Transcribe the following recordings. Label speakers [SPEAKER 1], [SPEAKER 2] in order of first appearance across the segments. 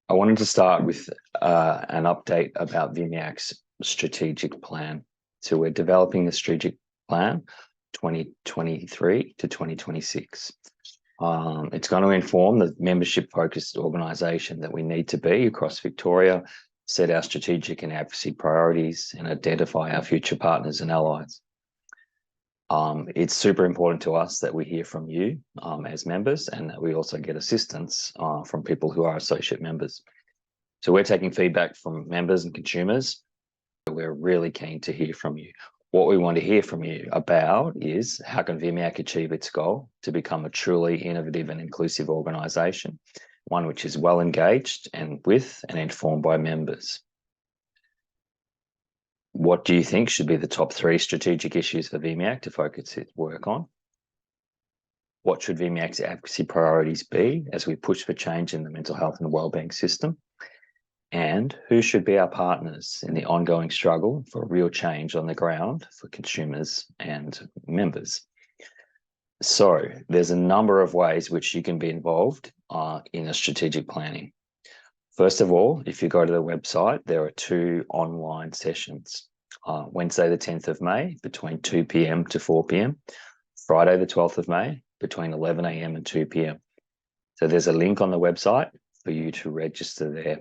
[SPEAKER 1] I wanted to start with an update about VMIAC's strategic plan. So we're developing a strategic plan 2023 to 2026. It's going to inform the membership-focused organisation that we need to be across Victoria, set our strategic and advocacy priorities, and identify our future partners and allies. It's super important to us that we hear from you as members, and that we also get assistance from people who are associate members. So we're taking feedback from members and consumers. We're really keen to hear from you. What we want to hear from you about is how can VMIAC achieve its goal to become a truly innovative and inclusive organisation, one which is well engaged and with and informed by members. What do you think should be the top 3 strategic issues for VMIAC to focus its work on? What should VMIAC's advocacy priorities be as we push for change in the mental health and wellbeing system? And who should be our partners in the ongoing struggle for real change on the ground for consumers and members? So there's a number of ways which you can be involved in a strategic planning. First of all, if you go to the website, there are 2 online sessions. Wednesday the 10th of May between 2 p.m. to 4 p.m. Friday the 12th of May between 11 a.m. and 2 p.m. So there's a link on the website for you to register there.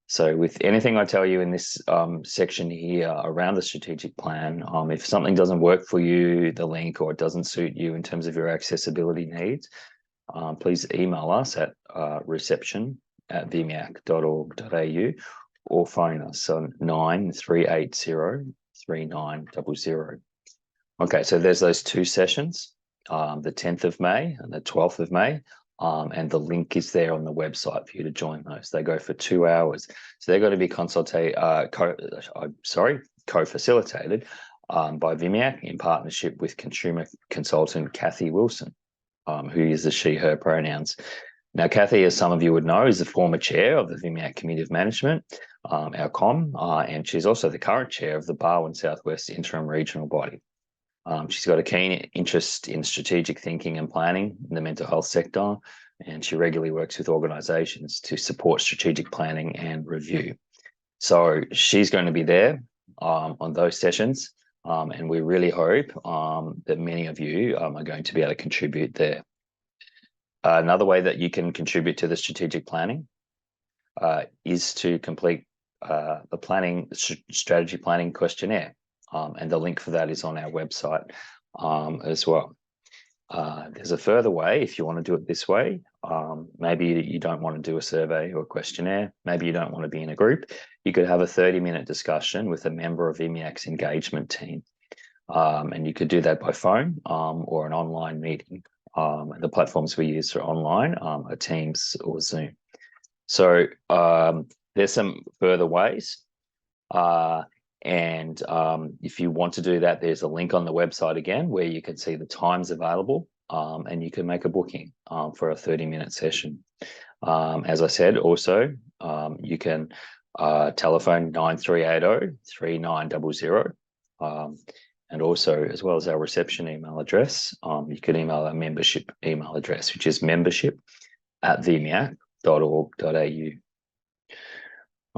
[SPEAKER 1] So with anything I tell you in this section here around the strategic plan, if something doesn't work for you, the link, or it doesn't suit you in terms of your accessibility needs, please email us at reception@vmiac.org.au or phone us on 9380 3900. Okay, so there's those 2 sessions, the 10th of May and the 12th of May. And the link is there on the website for you to join those. They go for 2 hours. So they're going to be co-facilitated by VMIAC in partnership with consumer consultant Kathy Wilson, who uses she, her pronouns. Now, Kathy, as some of you would know, is the former chair of the VMIAC Committee of Management, our COM, and she's also the current chair of the Barwon Southwest Interim Regional Body. She's got a keen interest in strategic thinking and planning in the mental health sector, and she regularly works with organisations to support strategic planning and review. So she's going to be there on those sessions, and we really hope that many of you are going to be able to contribute there. Another way that you can contribute to the strategic planning is to complete the strategy planning questionnaire. And the link for that is on our website as well. There's a further way if you want to do it this way. Maybe you don't want to do a survey or a questionnaire. Maybe you don't want to be in a group. You could have a 30-minute discussion with a member of VMIAC's engagement team. And you could do that by phone or an online meeting. The platforms we use for online are Teams or Zoom. So there's some further ways. And if you want to do that, there's a link on the website again where you can see the times available and you can make a booking for a 30-minute session. As I said, also, you can telephone 9380 3900. And also, as well as our reception email address, you can email our membership email address, which is membership@vmiac.org.au.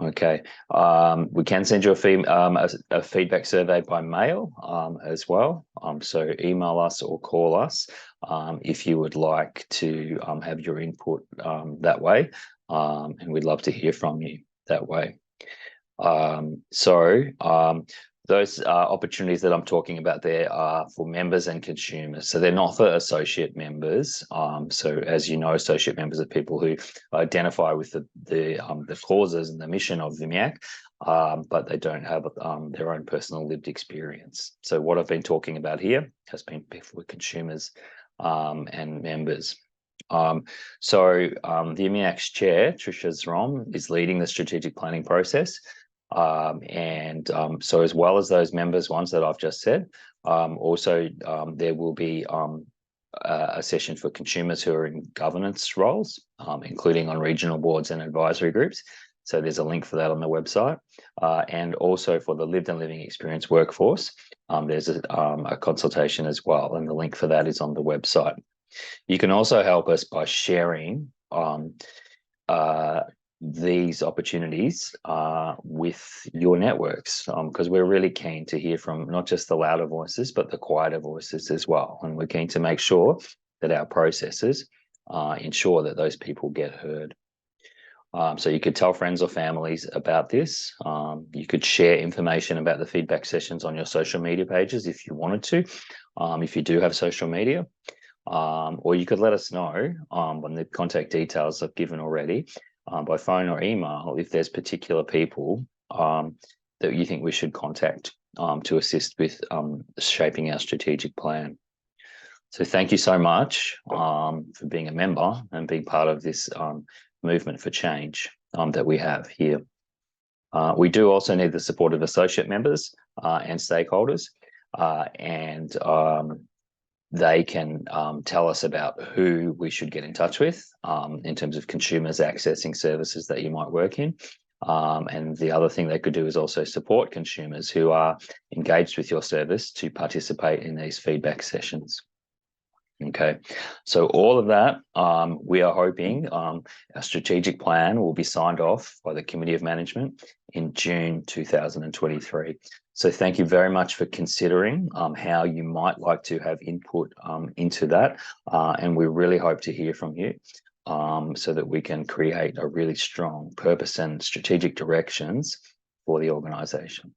[SPEAKER 1] Okay, we can send you a feedback survey by mail as well. So email us or call us if you would like to have your input that way, and we'd love to hear from you that way. Those opportunities that I'm talking about there are for members and consumers. So they're not for associate members. So as you know, associate members are people who identify with the causes and the mission of VMIAC, but they don't have their own personal lived experience. So what I've been talking about here has been for consumers and members. The VMIAC's chair, Tricia Zrom, is leading the strategic planning process. So as well as those members ones that I've just said, also there will be a session for consumers who are in governance roles, including on regional boards and advisory groups. So there's a link for that on the website. And also for the lived and living experience workforce, there's a consultation as well, and the link for that is on the website. You can also help us by sharing these opportunities with your networks, because we're really keen to hear from not just the louder voices, but the quieter voices as well. And we're keen to make sure that our processes ensure that those people get heard. So you could tell friends or families about this. You could share information about the feedback sessions on your social media pages if you wanted to, if you do have social media. Or you could let us know on the contact details I've given already by phone or email if there's particular people that you think we should contact to assist with shaping our strategic plan. So thank you so much for being a member and being part of this movement for change that we have here. We do also need the support of associate members and stakeholders, and they can tell us about who we should get in touch with in terms of consumers accessing services that you might work in. And the other thing they could do is also support consumers who are engaged with your service to participate in these feedback sessions. Okay, so all of that, we are hoping our strategic plan will be signed off by the Committee of Management in June 2023. So thank you very much for considering how you might like to have input into that. And we really hope to hear from you so that we can create a really strong purpose and strategic directions for the organisation.